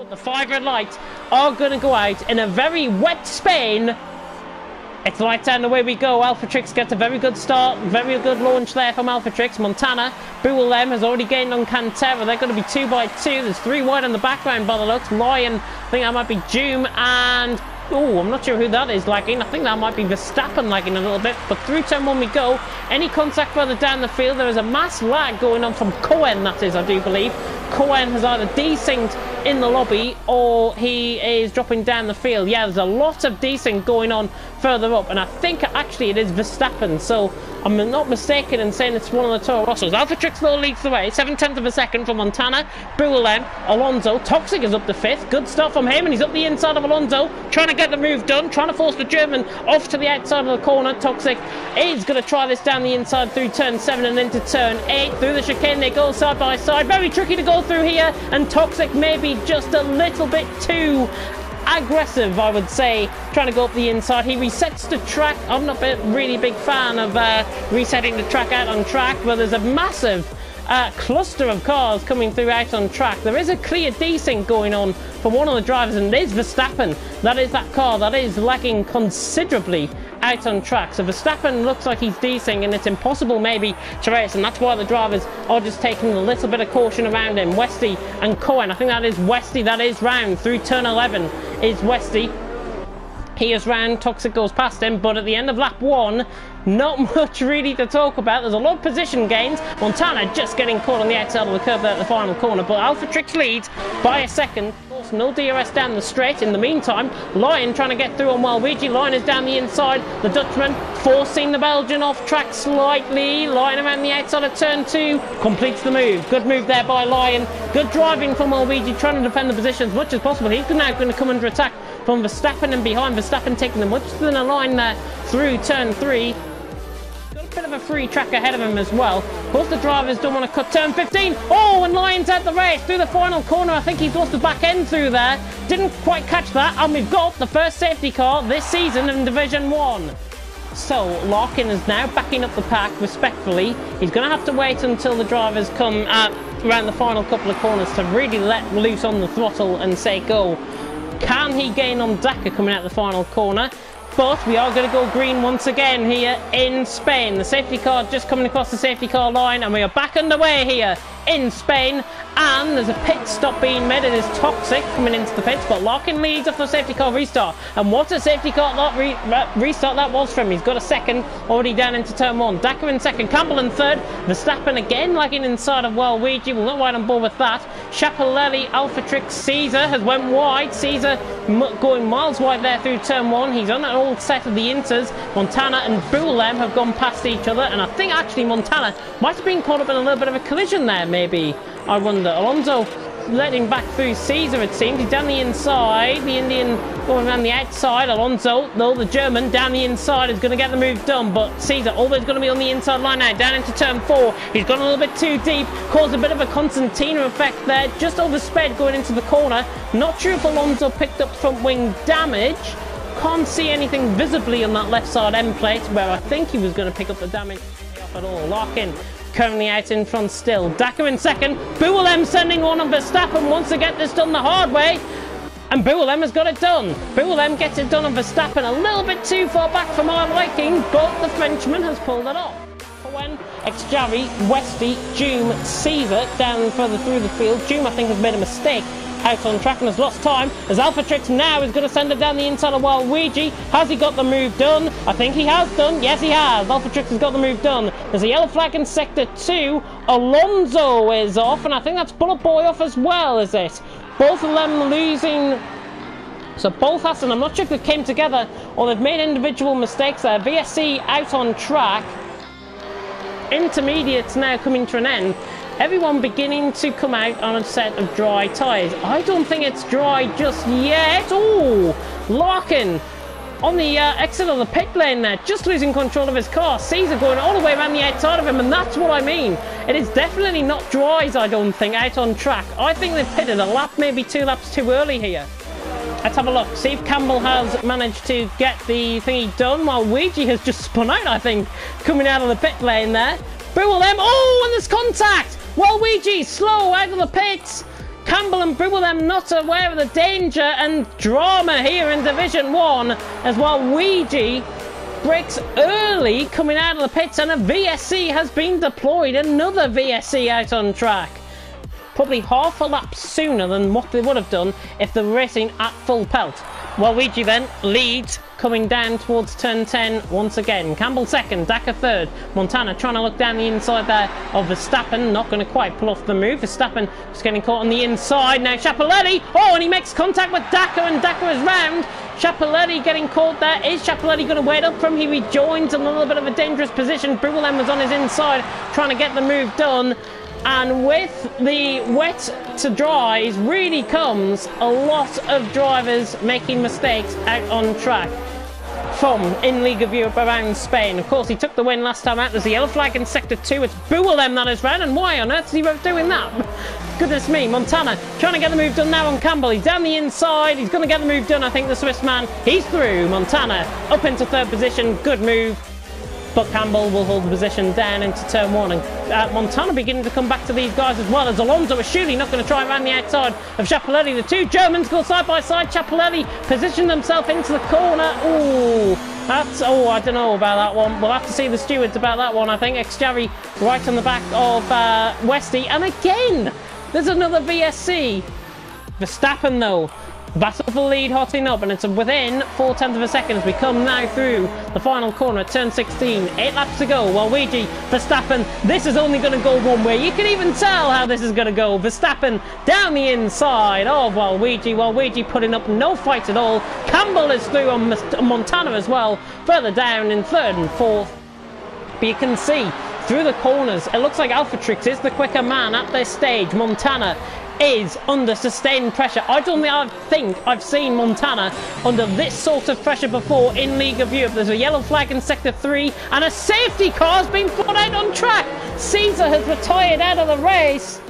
But the 5 red lights are going to go out in a very wet Spain. It's lights out and away we go. Alphatrix gets a very good start. Very good launch there from Alphatrix. Montana, Buellem has already gained on Cantera. They're going to be 2 by 2. There's 3 wide on the background by the looks. Lion, I think that might be Doom and... oh, I'm not sure who that is lagging. I think that might be Verstappen lagging a little bit. But through turn 1 we go. Any contact further down the field. There is a mass lag going on from Cohen, that is, I do believe. Cohen has either desynced in the lobby or he is dropping down the field. Yeah, there's a lot of desync going on further up, and I think actually it is Verstappen, so I'm not mistaken in saying it's one of the Toro Rossos. Alphatrix though leads the way, 7/10 of a second from Montana, Buellem, Alonso. Toxic is up to 5th, good start from him, and he's up the inside of Alonso, trying to get the move done, trying to force the German off to the outside of the corner. Toxic is going to try this down the inside through turn 7 and into turn 8, through the chicane they go side by side, very tricky to go through here, and Toxic maybe just a little bit too aggressive, I would say, trying to go up the inside. He resets the track. I'm not a really big fan of resetting the track out on track, but there's a massive cluster of cars coming through out on track. There is a clear desync going on from one of the drivers, and it is Verstappen. That is that car that is lagging considerably out on track. So Verstappen looks like he's desync, and it's impossible maybe to race, and that's why the drivers are just taking a little bit of caution around him. Westy and Cohen, I think that is Westy, that is round through turn 11 is Westy. He is round, Toxic goes past him, but at the end of lap 1, not much really to talk about. There's a lot of position gains. Montana just getting caught on the outside of the curb there at the final corner, but Alphatrix leads by a second. No DRS down the straight. In the meantime, Lion trying to get through on Waluigi. Lion is down the inside. The Dutchman forcing the Belgian off track slightly. Lion around the outside of turn 2 completes the move. Good move there by Lion. Good driving from Waluigi, trying to defend the position as much as possible. He's now going to come under attack from Verstappen and behind. Verstappen taking them much thinner line there through turn 3. Bit of a free track ahead of him as well. Both the drivers don't want to cut turn 15. Oh, and Lion's out the race through the final corner. I think he's lost the back end through there. Didn't quite catch that. And we've got the first safety car this season in Division 1. So Larkin is now backing up the pack respectfully. He's going to have to wait until the drivers come around the final couple of corners to really let loose on the throttle and say go. Can he gain on Daka coming out the final corner? But we are going to go green once again here in Spain. The safety car just coming across the safety car line, and we are back underway here in Spain. And there's a pit stop being made. It is Toxic coming into the pits, but Larkin leads off the safety car restart. And what a safety car restart that was from him. He's got a second already down into turn 1. Daka in second, Campbell in third. Verstappen again lagging inside of Waluigi. We'll not wide on board with that. Chapelelli, Alphatrix, Caesar has went wide. Caesar going miles wide there through turn 1. He's on an old set of the Inters. Montana and Buellem have gone past each other, and I think actually Montana might have been caught up in a little bit of a collision there, maybe. I wonder. Alonso letting back through Caesar, it seems. He's down the inside. The Indian going around the outside. Alonso, though, the German, down the inside is going to get the move done. But Caesar always going to be on the inside line now. Down into turn 4. He's gone a little bit too deep. Caused a bit of a Constantina effect there. Just oversped going into the corner. Not sure if Alonso picked up front wing damage. Can't see anything visibly on that left side end plate, where I think he was going to pick up the damage off at all. Larkin currently out in front still. Daka in second. Buellem sending one on Verstappen wants to get this done the hard way. And Buellem has got it done. Buellem gets it done on Verstappen a little bit too far back for my liking, but the Frenchman has pulled it off. Cohen, Xjavi, Westy, Doom, Caesar down further through the field. Doom, I think, has made a mistake out on track and has lost time, as Alphatrix now is going to send it down the inside of Waluigi. Has he got the move done? I think he has done. Yes, he has. Alphatrix has got the move done. There's a yellow flag in sector 2. Alonso is off, and I think that's Bullet Boy off as well, is it? Both of them losing. So both Hassan, I'm not sure if they came together or they've made individual mistakes there. VSC out on track. Intermediates now coming to an end. Everyone beginning to come out on a set of dry tyres. I don't think it's dry just yet. Oh, Larkin on the exit of the pit lane there, just losing control of his car. Caesar going all the way around the outside of him, and that's what I mean. It is definitely not dries, I don't think, out on track. I think they've pitted a lap, maybe 2 laps too early here. Let's have a look, see if Campbell has managed to get the thingy done, while Luigi has just spun out, I think, coming out of the pit lane there. Buellem, oh, and there's contact! Waluigi, slow out of the pits. Campbell and Brewell not aware of the danger and drama here in Division 1 as Waluigi breaks early coming out of the pits, and a VSC has been deployed. Another VSC out on track. Probably half a lap sooner than what they would have done if they were racing at full pelt. Waluigi then leads coming down towards turn 10 once again. Campbell second, Daka third. Montana trying to look down the inside there of Verstappen, not going to quite pull off the move. Verstappen just getting caught on the inside. Now Chapelletti, oh, and he makes contact with Daka, and Daka is round. Chapelletti getting caught there. Is Chapelletti going to wait up from? He rejoins in a little bit of a dangerous position. Brewell was on his inside trying to get the move done. And with the wet to dries really comes a lot of drivers making mistakes out on track from in League of Europe around Spain. Of course, he took the win last time out. There's the yellow flag in Sector 2. It's Brewell that is round, and why on earth is he doing that? Goodness me. Montana trying to get the move done now on Campbell. He's down the inside. He's going to get the move done, I think, the Swiss man. He's through. Montana up into third position. Good move. But Campbell will hold the position down into turn 1. And Montana beginning to come back to these guys as well, as Alonso is surely not going to try around the outside of Chapelletti. The two Germans go side by side. Chapelletti positioned himself into the corner. Ooh, that's, oh, I don't know about that one. We'll have to see the stewards about that one, I think. Xjavi right on the back of Westy. And again, there's another VSC. Verstappen, though. Battle for lead hotting up, and it's within 0.4 of a second as we come now through the final corner at turn 16. 8 laps to go. Waluigi, Verstappen, this is only going to go one way. You can even tell how this is going to go. Verstappen down the inside of Waluigi. Waluigi putting up no fight at all. Campbell is through on Montana as well, further down in third and fourth. But you can see through the corners, it looks like Alphatrix is the quicker man at this stage. Montana is under sustained pressure. I don't think I've seen Montana under this sort of pressure before in League of Europe. There's a yellow flag in Sector 3 and a safety car has been put out on track. Caesar has retired out of the race.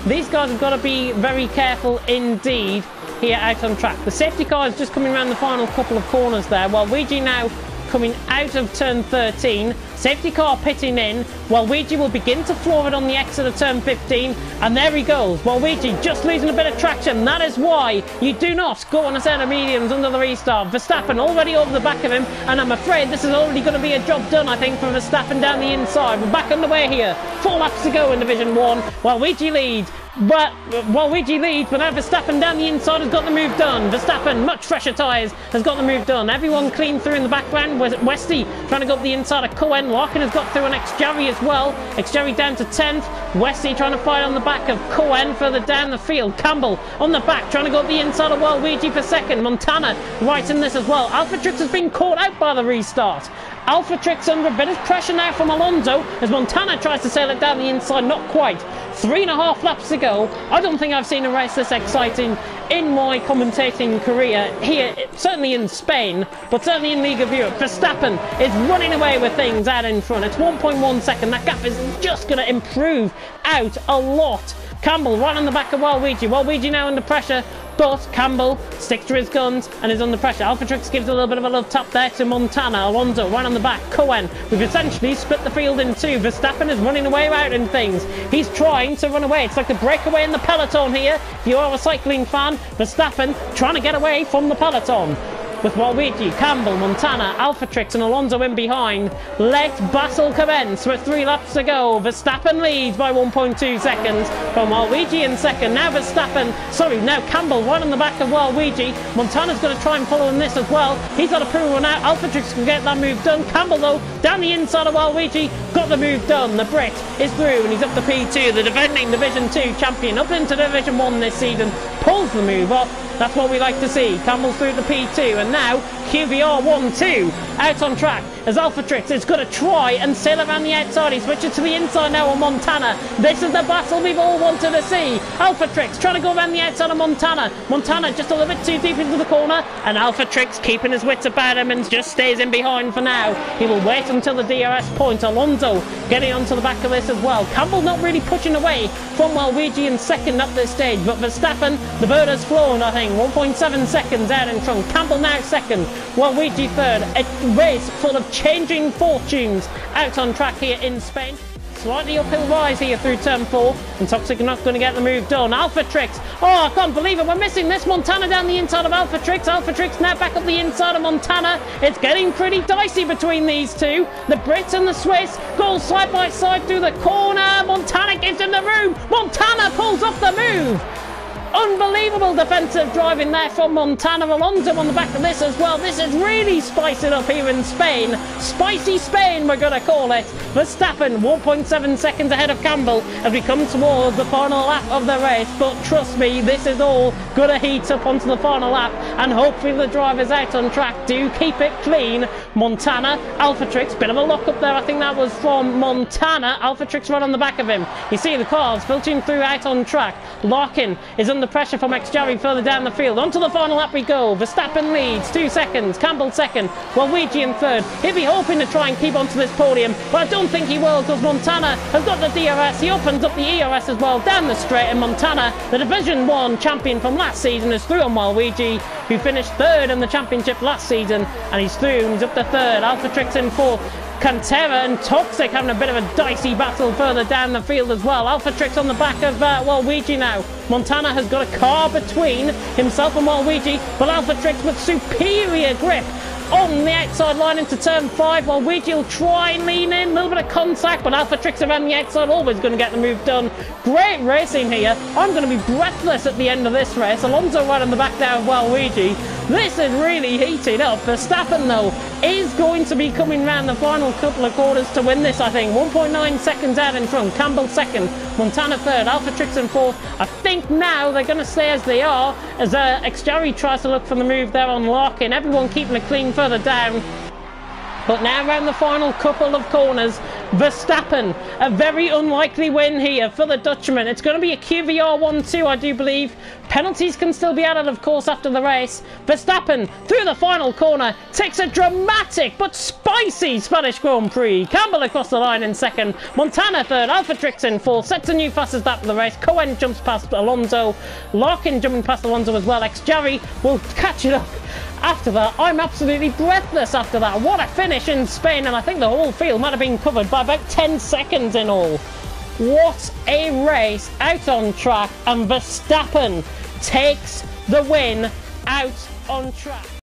These guys have got to be very careful indeed here out on track. The safety car is just coming around the final couple of corners there, while Luigi now coming out of turn 13. Safety car pitting in. Waluigi will begin to floor it on the exit of turn 15. And there he goes. Waluigi just losing a bit of traction. That is why you do not go on a set of mediums under the restart. Verstappen already over the back of him. And I'm afraid this is already going to be a job done, I think, for Verstappen down the inside. We're back underway here. 4 laps to go in Division 1. Waluigi leads. But Waluigi leads, but now Verstappen down the inside has got the move done. Verstappen, much fresher tyres, has got the move done. Everyone clean through in the background. Westy trying to go up the inside of Cohen. Larkin has got through an Xjavi as well. Xjavi down to 10th. Westy trying to fight on the back of Cohen further down the field. Campbell on the back trying to go up the inside of Waluigi for second. Montana right in this as well. Alphatrix has been caught out by the restart. Alphatrix under a bit of pressure now from Alonso as Montana tries to sail it down the inside. Not quite. 3.5 laps to go. I don't think I've seen a race this exciting in my commentating career here, certainly in Spain, but certainly in League of Europe. Verstappen is running away with things out in front. It's 1.1 second. That gap is just going to improve out a lot. Campbell right on the back of Waluigi. Waluigi now under pressure, but Campbell sticks to his guns and is under pressure. Alphatrix gives a little bit of a love tap there to Montana. Alonso right on the back. Cohen. We've essentially split the field in two. Verstappen is running away out in things. He's trying to run away. It's like the breakaway in the peloton here. If you are a cycling fan, Verstappen trying to get away from the peloton. With Waluigi, Campbell, Montana, Alphatrix and Alonso in behind. Let battle commence with 3 laps to go. Verstappen leads by 1.2 seconds from Waluigi in second. Now Campbell right on the back of Waluigi. Montana's going to try and follow in this as well. He's got a prove one out. Alphatrix can get that move done. Campbell though, down the inside of Waluigi, got the move done. The Brit is through and he's up to P2. The defending Division 2 champion up into Division 1 this season. Pulls the move off. That's what we like to see. Campbell's through to P2 and now QVR 1-2 out on track as Alphatrix is going to try and sail around the outside. He switches to the inside now on Montana. This is the battle we've all wanted to see. Alphatrix trying to go around the outside of Montana. Montana just a little bit too deep into the corner and Alphatrix keeping his wits about him and just stays in behind for now. He will wait until the DRS point. Alonso getting onto the back of this as well. Campbell not really pushing away from Waluigi in second at this stage, but Verstappen, the bird has flown, I think. 1.7 seconds out in front. Campbell now second. Waluigi third. A race full of changing fortunes out on track here in Spain. slightly uphill rise here through turn 4, and Toxic are not going to get the move done. Alphatrix, oh, I can't believe it, we're missing this. Montana down the inside of Alphatrix. Alphatrix now back up the inside of Montana. It's getting pretty dicey between these two. The Brits and the Swiss go side by side through the corner. Montana gives him the room. Montana pulls off the move. Unbelievable defensive driving there from Montana. Alonso on the back of this as well. This is really spicing up here in Spain. Spicy Spain, we're going to call it. Verstappen, 1.7 seconds ahead of Campbell as we come towards the final lap of the race. But trust me, this is all going to heat up onto the final lap. And hopefully the drivers out on track do keep it clean. Montana, Alphatrix, bit of a lock up there. I think that was from Montana. Alphatrix right on the back of him. You see the cars filtering through out on track. Larkin is under pressure from Xjavi further down the field. Onto the final lap we go. Verstappen leads 2 seconds. Campbell second. Waluigi in third. He'll be hoping to try and keep onto this podium, but I don't think he will because Montana has got the DRS. He opens up the ERS as well down the straight, and Montana, the Division 1 champion from last season, is through on Waluigi, who finished third in the championship last season, and he's through. He's up to third. Alphatrix in fourth. Cantera and Toxic having a bit of a dicey battle further down the field as well. Alphatrix on the back of Waluigi now. Montana has got a car between himself and Waluigi, but Alphatrix with superior grip on the outside line into turn 5. Waluigi will try and lean in, a little bit of contact, but Alphatrix around the outside, always going to get the move done. Great racing here. I'm going to be breathless at the end of this race. Alonso right on the back there of Waluigi. This is really heating up. Verstappen, though, is going to be coming round the final couple of quarters to win this, I think. 1.9 seconds out in front. Campbell second. Montana third. Alphatrix in fourth. I think now they're going to stay as they are as Xjavi tries to look for the move there on Larkin. Everyone keeping it clean further down. But now around the final couple of corners, Verstappen, a very unlikely win here for the Dutchman. It's going to be a QVR 1-2, I do believe. Penalties can still be added, of course, after the race. Verstappen, through the final corner, takes a dramatic but spicy Spanish Grand Prix. Campbell across the line in second. Montana third. Alphatrix in fourth. Sets a new fastest lap of the race. Cohen jumps past Alonso. Larkin jumping past Alonso as well. Xjavi will catch it up. After that, I'm absolutely breathless after that. What a finish in Spain, and I think the whole field might have been covered by about 10 seconds in all. What a race out on track, and Verstappen takes the win out on track.